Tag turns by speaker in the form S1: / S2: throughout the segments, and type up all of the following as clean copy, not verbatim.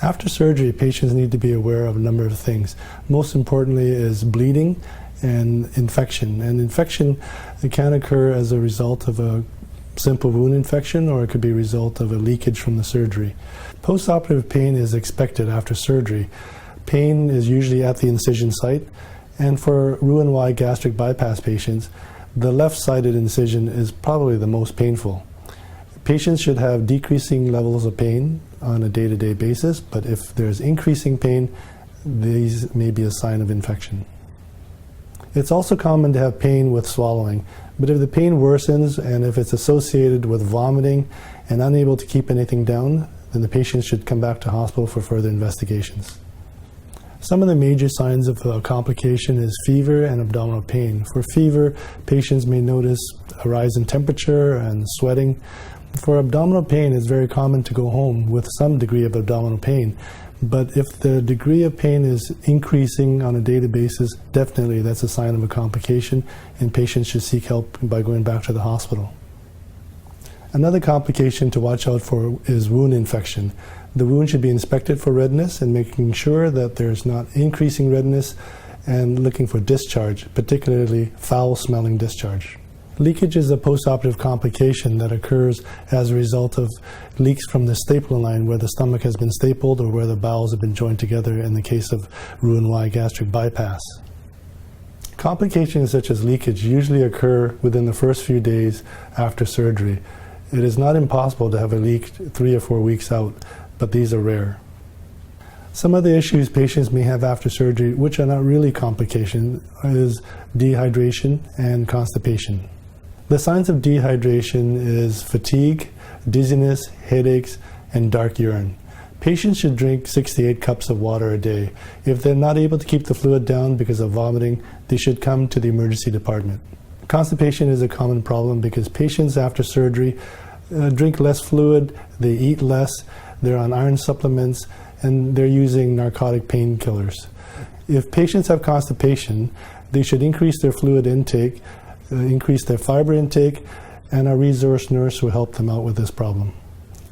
S1: After surgery, patients need to be aware of a number of things. Most importantly is bleeding and infection. And infection, it can occur as a result of a simple wound infection, or it could be a result of a leakage from the surgery. Postoperative pain is expected after surgery. Pain is usually at the incision site, and for Roux-en-Y gastric bypass patients, the left-sided incision is probably the most painful. Patients should have decreasing levels of pain on a day-to-day basis, but if there's increasing pain, these may be a sign of infection. It's also common to have pain with swallowing, but if the pain worsens and if it's associated with vomiting and unable to keep anything down, then the patient should come back to hospital for further investigations. Some of the major signs of complication is fever and abdominal pain. For fever, patients may notice a rise in temperature and sweating. For abdominal pain, it's very common to go home with some degree of abdominal pain. But if the degree of pain is increasing on a daily basis, definitely that's a sign of a complication, and patients should seek help by going back to the hospital. Another complication to watch out for is wound infection. The wound should be inspected for redness and making sure that there's not increasing redness, and looking for discharge, particularly foul-smelling discharge. Leakage is a postoperative complication that occurs as a result of leaks from the stapling line where the stomach has been stapled or where the bowels have been joined together in the case of Roux-en-Y gastric bypass. Complications such as leakage usually occur within the first few days after surgery. It is not impossible to have a leak 3 or 4 weeks out, but these are rare. Some of the issues patients may have after surgery, which are not really complications, is dehydration and constipation. The signs of dehydration is fatigue, dizziness, headaches, and dark urine. Patients should drink 6 to 8 cups of water a day. If they're not able to keep the fluid down because of vomiting, they should come to the emergency department. Constipation is a common problem because patients after surgery drink less fluid, they eat less, they're on iron supplements, and they're using narcotic painkillers. If patients have constipation, they should increase their fluid intake, increase their fiber intake, and our resource nurse will help them out with this problem.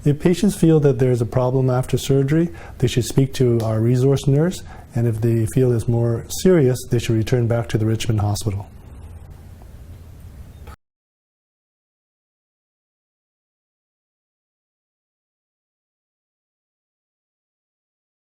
S1: If patients feel that there's a problem after surgery, they should speak to our resource nurse, and if they feel it's more serious, they should return back to the Richmond Hospital.